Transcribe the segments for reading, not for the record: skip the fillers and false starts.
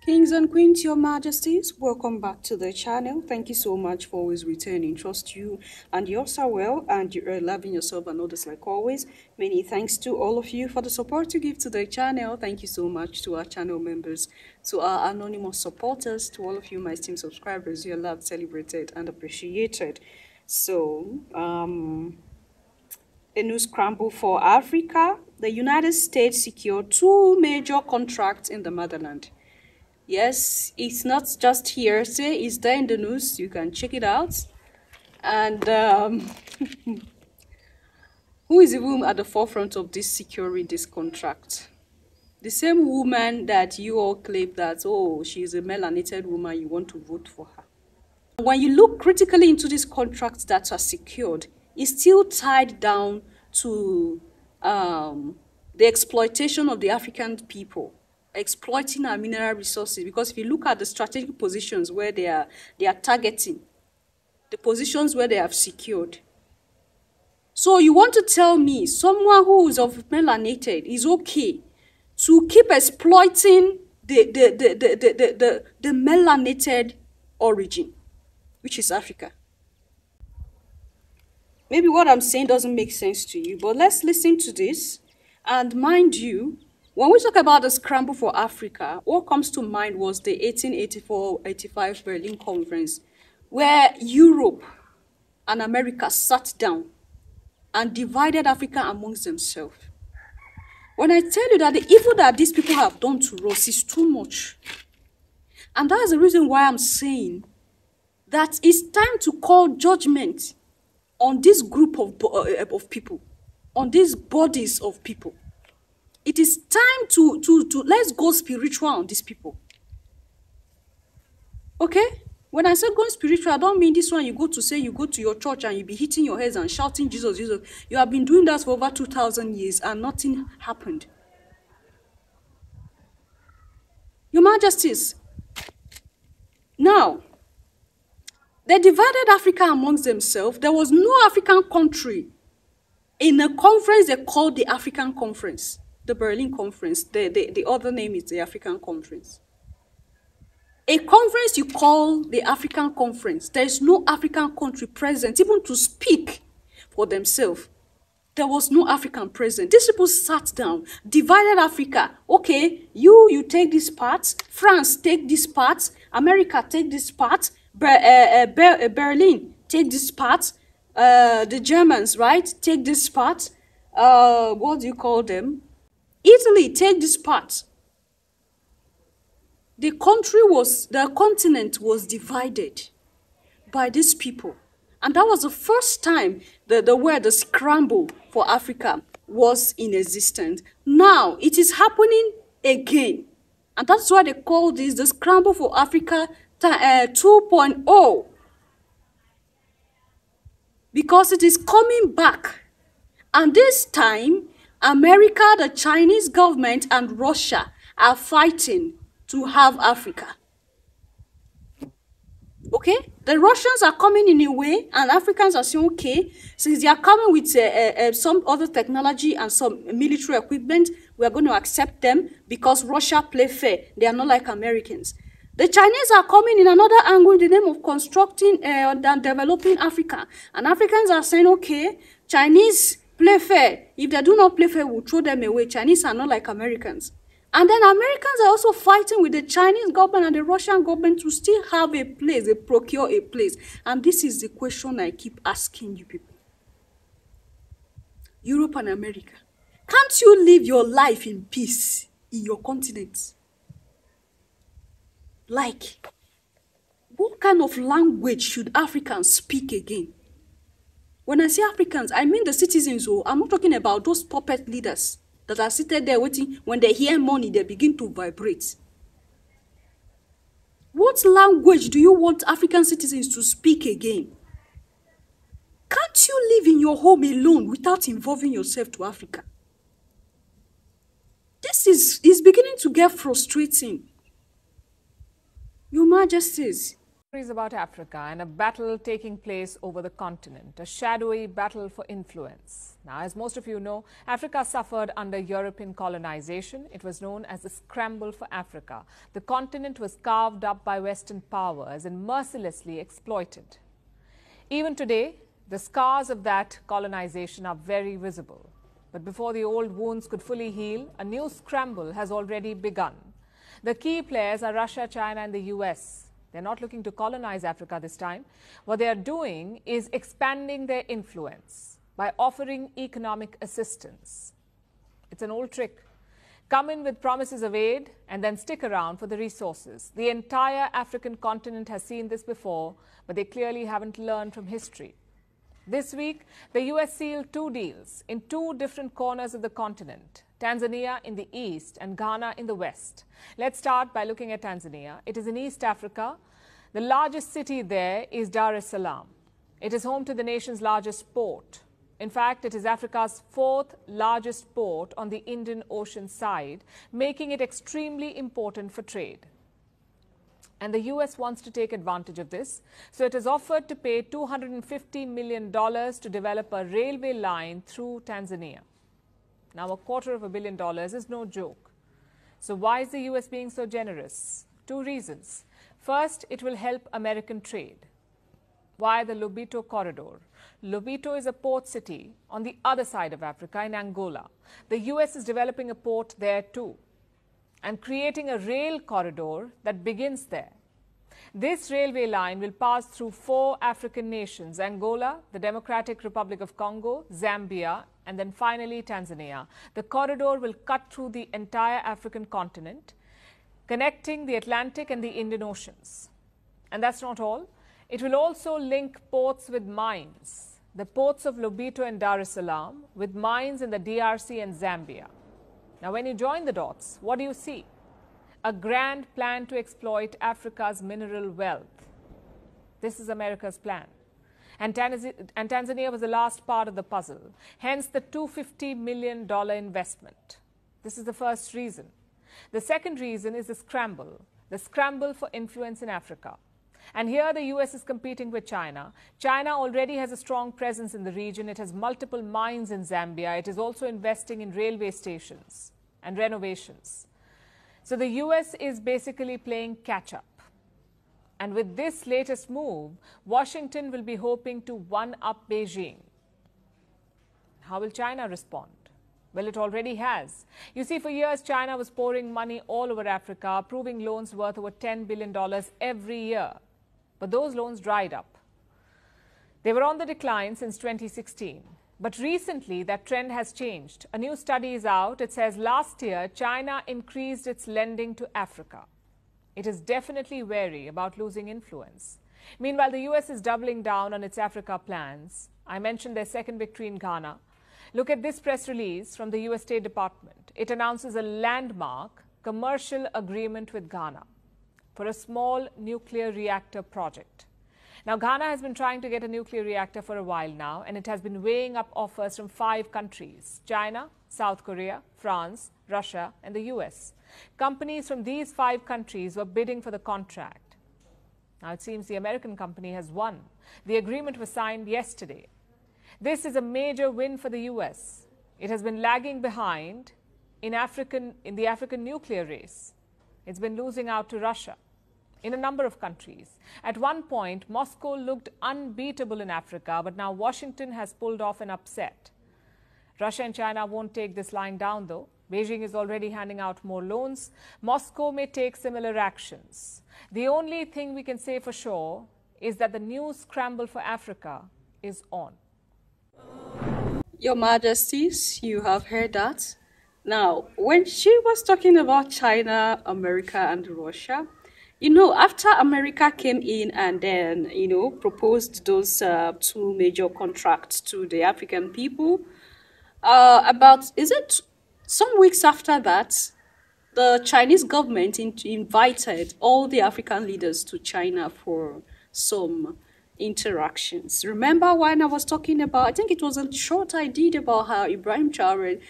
Kings and queens, your majesties, welcome back to the channel. Thank you so much for always returning. Trust you and yours are well and you are loving yourself and others like always. Many thanks to all of you for the support you give to the channel. Thank you so much to our channel members, to our anonymous supporters, to all of you, my esteemed subscribers. You are loved, celebrated, and appreciated. So, a new scramble for Africa. The United States secured 2 major contracts in the motherland. Yes, it's not just hearsay, it's there in the news. You can check it out. And who is even at the forefront of this securing this contract? The same woman that you all claim that, oh, she's a melanated woman, you want to vote for her. When you look critically into these contracts that are secured, it's still tied down to the exploitation of the African people, exploiting our mineral resources. Because if you look at the strategic positions where they are targeting, the positions where they have secured. So you want to tell me someone who is of melanated is okay to keep exploiting the melanated origin, which is Africa? Maybe what I'm saying doesn't make sense to you, but let's listen to this. And mind you, when we talk about the scramble for Africa, what comes to mind was the 1884-85 Berlin Conference, where Europe and America sat down and divided Africa amongst themselves. When I tell you that the evil that these people have done to us is too much, and that's the reason why I'm saying that it's time to call judgment on this group of people, on these bodies of people. It is time to let's go spiritual on these people. Okay? When I say going spiritual, I don't mean this one you go to your church and you be hitting your heads and shouting, Jesus, Jesus. You have been doing that for over 2,000 years and nothing happened. Your Majesties, now, they divided Africa amongst themselves. There was no African country in a conference they called the African Conference, the Berlin Conference. The other name is the African Conference. A conference you call the African Conference. There is no African country present, even to speak for themselves. There was no African present. These people sat down, divided Africa. Okay, you take this part, France take this part, America take this part, Berlin take this part, the Germans, right, take this part, what do you call them? Italy take this part. The continent was divided by these people. And that was the first time the word, the scramble for Africa was in existence. Now, it is happening again. And that's why they call this the scramble for Africa 2.0. Because it is coming back. And this time, America, the Chinese government, and Russia are fighting to have Africa. Okay? The Russians are coming in a way, and Africans are saying, okay, since they are coming with some other technology and some military equipment, we are going to accept them because Russia play fair. They are not like Americans. The Chinese are coming in another angle in the name of constructing and developing Africa. And Africans are saying, okay, Chinese play fair. If they do not play fair, we'll throw them away. Chinese are not like Americans. And then Americans are also fighting with the Chinese government and the Russian government to still have a place, they procure a place. And this is the question I keep asking you people. Europe and America, can't you live your life in peace in your continent? Like, what kind of language should Africans speak again? When I say Africans, I mean the citizens. I'm not talking about those puppet leaders that are seated there waiting. When they hear money, they begin to vibrate. What language do you want African citizens to speak again? Can't you live in your home alone without involving yourself to Africa? This is beginning to get frustrating. Your Majesties, Stories about Africa and a battle taking place over the continent, a shadowy battle for influence. Now, as most of you know, Africa suffered under European colonization. It was known as the Scramble for Africa. The continent was carved up by Western powers and mercilessly exploited. Even today, the scars of that colonization are very visible. But before the old wounds could fully heal, a new scramble has already begun. The key players are Russia, China, and the US. They're not looking to colonize Africa this time. What they are doing is expanding their influence by offering economic assistance. It's an old trick. Come in with promises of aid and then stick around for the resources. The entire African continent has seen this before, but they clearly haven't learned from history. This week, the US sealed 2 deals in 2 different corners of the continent. Tanzania in the east and Ghana in the west. Let's start by looking at Tanzania. It is in East Africa. The largest city there is Dar es Salaam. It is home to the nation's largest port. In fact, it is Africa's 4th largest port on the Indian Ocean side, making it extremely important for trade. And the US wants to take advantage of this. So it has offered to pay $250 million to develop a railway line through Tanzania. Now, $250 million is no joke. So why is the US being so generous? 2 reasons. First, it will help American trade via the Lobito corridor. Lobito is a port city on the other side of Africa in Angola. The US is developing a port there too and creating a rail corridor that begins there. This railway line will pass through 4 African nations: Angola, the Democratic Republic of Congo, Zambia, and then finally Tanzania. The corridor will cut through the entire African continent, connecting the Atlantic and the Indian Oceans. And that's not all. It will also link ports with mines, the ports of Lobito and Dar es Salaam, with mines in the DRC and Zambia. Now, when you join the dots, what do you see? A grand plan to exploit Africa's mineral wealth. This is America's plan. And Tanzania was the last part of the puzzle, hence the $250 million investment. This is the first reason. The second reason is the scramble for influence in Africa. And here the US is competing with China. China already has a strong presence in the region. It has multiple mines in Zambia. It is also investing in railway stations and renovations. So the US is basically playing catch up. And with this latest move, Washington will be hoping to one-up Beijing. How will China respond? Well, it already has. You see, for years, China was pouring money all over Africa, approving loans worth over $10 billion every year. But those loans dried up. They were on the decline since 2016. But recently, that trend has changed. A new study is out. It says last year, China increased its lending to Africa. It is definitely wary about losing influence. Meanwhile, the US is doubling down on its Africa plans. I mentioned their second victory in Ghana. Look at this press release from the US State Department. It announces a landmark commercial agreement with Ghana for a small nuclear reactor project. Now, Ghana has been trying to get a nuclear reactor for a while now, and it has been weighing up offers from 5 countries: China, South Korea, France, Russia, and the US. Companies from these 5 countries were bidding for the contract. Now, it seems the American company has won. The agreement was signed yesterday. This is a major win for the US. It has been lagging behind in the African nuclear race. It's been losing out to Russia in a number of countries. At one point, Moscow looked unbeatable in Africa, but now Washington has pulled off an upset. Russia and China won't take this lying down, though. Beijing is already handing out more loans. Moscow may take similar actions. The only thing we can say for sure is that the new scramble for Africa is on. Your Majesties, you have heard that. Now, when she was talking about China, America, and Russia, after America came in and then, proposed those 2 major contracts to the African people, some weeks after that, the Chinese government invited all the African leaders to China for some interactions. Remember when I was talking about, I think it was a short I did about how Ibrahim Traore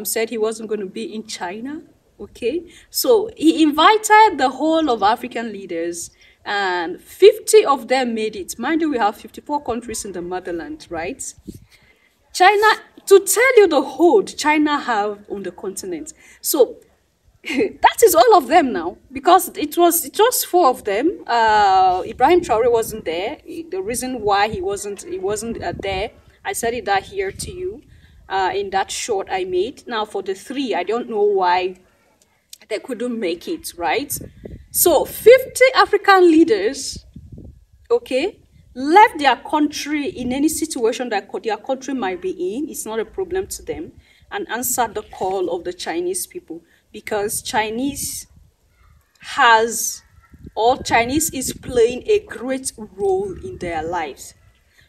said he wasn't going to be in China? Okay, so he invited the whole of African leaders and 50 of them made it. Mind you, we have 54 countries in the motherland, right? China, to tell you the hold China have on the continent. So that is all of them now, because it was just 4 of them. Ibrahim Traore wasn't there. The reason why he wasn't there, I said it that here to you in that short I made. Now for the 3, I don't know why they couldn't make it, right? So 50 African leaders, okay, left their country in any situation that their country might be in. It's not a problem to them, and answered the call of the Chinese people, because Chinese is playing a great role in their lives.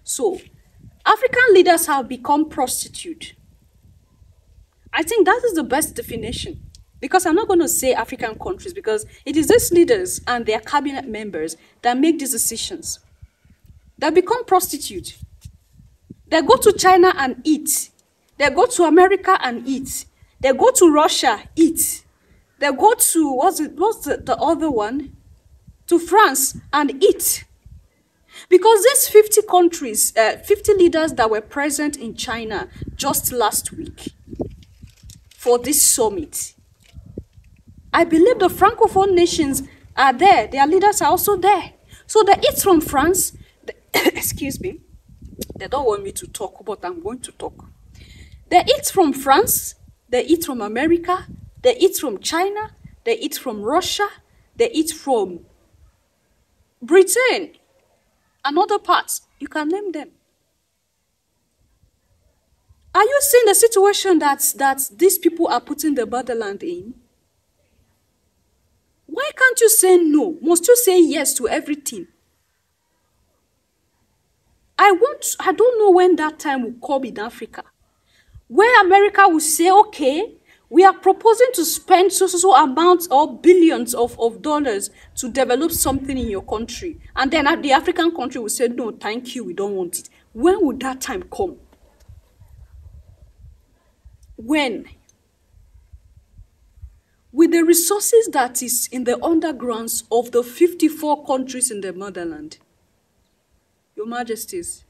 So African leaders have become prostitutes. I think that is the best definition. Because I'm not going to say African countries, because it is these leaders and their cabinet members that make these decisions. They become prostitutes. They go to China and eat. They go to America and eat. They go to Russia, eat. They go to, what's the other one? To France and eat. Because these 50 countries, 50 leaders that were present in China just last week for this summit, I believe the Francophone nations are there. Their leaders are also there. So they eat from France. Excuse me. They don't want me to talk, but I'm going to talk. They eat from France. They eat from America. They eat from China. They eat from Russia. They eat from Britain and other parts. You can name them. Are you seeing the situation that these people are putting the motherland in? Why can't you say no? Must you say yes to everything? I don't know when that time will come in Africa, where America will say, okay, we are proposing to spend so amounts or billions of dollars to develop something in your country. And then the African country will say, no, thank you, we don't want it. When would that time come? When? With the resources that is in the undergrounds of the 54 countries in the motherland, Your Majesties,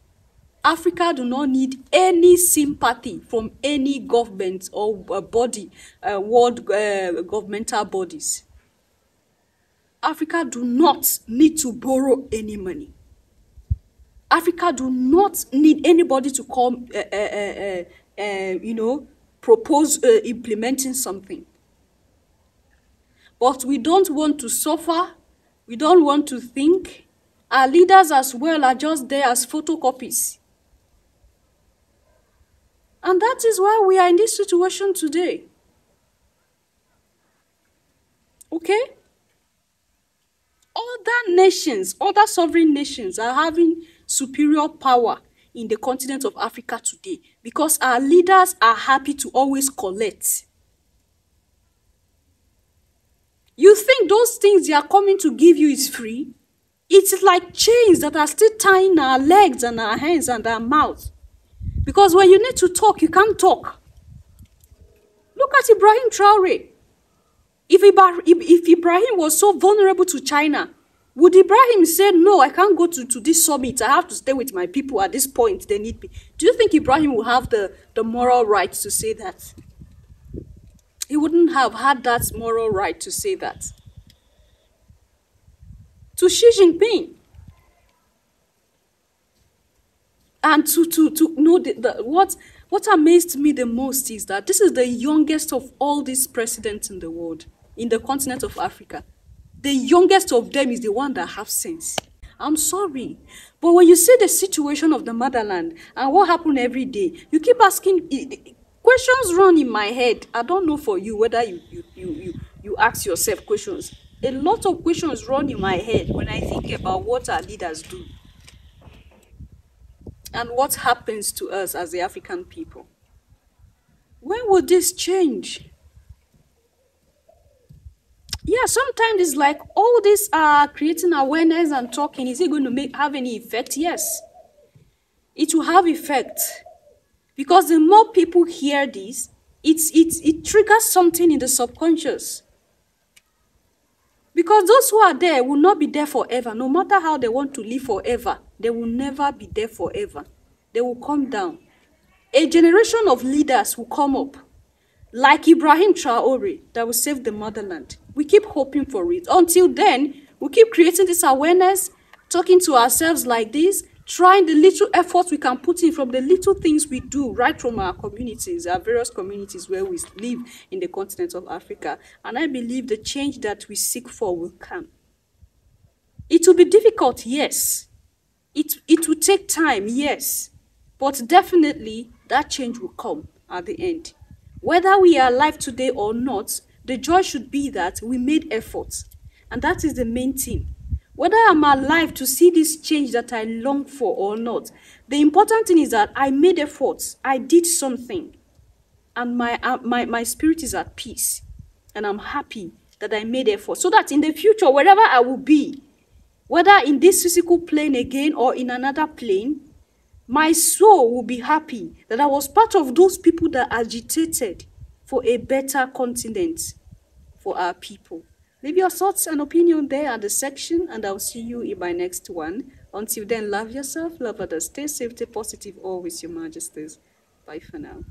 Africa do not need any sympathy from any government or body, world governmental bodies. Africa do not need to borrow any money. Africa do not need anybody to come, propose implementing something. But we don't want to suffer. We don't want to think. Our leaders as well are just there as photocopies. And that is why we are in this situation today. Okay? Other nations, other sovereign nations are having superior power in the continent of Africa today because our leaders are happy to always collect. You think those things they are coming to give you is free? It's like chains that are still tying our legs and our hands and our mouths. Because when you need to talk, you can't talk. Look at Ibrahim Traore. If Ibrahim was so vulnerable to China, would Ibrahim say, no, I can't go to this summit. I have to stay with my people at this point. They need me. Do you think Ibrahim will have the moral right to say that? He wouldn't have had that moral right to say that. To Xi Jinping. And to know what amazed me the most is that this is the youngest of all these presidents in the world, in the continent of Africa. The youngest of them is the one that has sense. I'm sorry. But when you see the situation of the motherland and what happened every day, you keep asking, questions run in my head. I don't know for you whether you ask yourself questions. A lot of questions run in my head when I think about what our leaders do and what happens to us as the African people. When will this change? Yeah, sometimes it's like all this creating awareness and talking, is it going to have any effect? Yes, it will have effect. Because the more people hear this, it triggers something in the subconscious. Because those who are there will not be there forever. No matter how they want to live forever, they will never be there forever. They will come down. A generation of leaders will come up, like Ibrahim Traore, that will save the motherland. We keep hoping for it. Until then, we keep creating this awareness, talking to ourselves like this, trying the little efforts we can put in from the little things we do right from our communities, our various communities where we live in the continent of Africa. And I believe the change that we seek for will come. It will be difficult, yes. It will take time, yes. But definitely, that change will come at the end. Whether we are alive today or not, the joy should be that we made efforts. And that is the main thing. Whether I'm alive to see this change that I long for or not, the important thing is that I made efforts. I did something. And my spirit is at peace. And I'm happy that I made effort. So that in the future, wherever I will be, whether in this physical plane again or in another plane, my soul will be happy that I was part of those people that agitated for a better continent for our people. Leave your thoughts and opinion there at the section, and I'll see you in my next one. Until then, love yourself, love others, stay safe, stay positive, always, Your Majesties. Bye for now.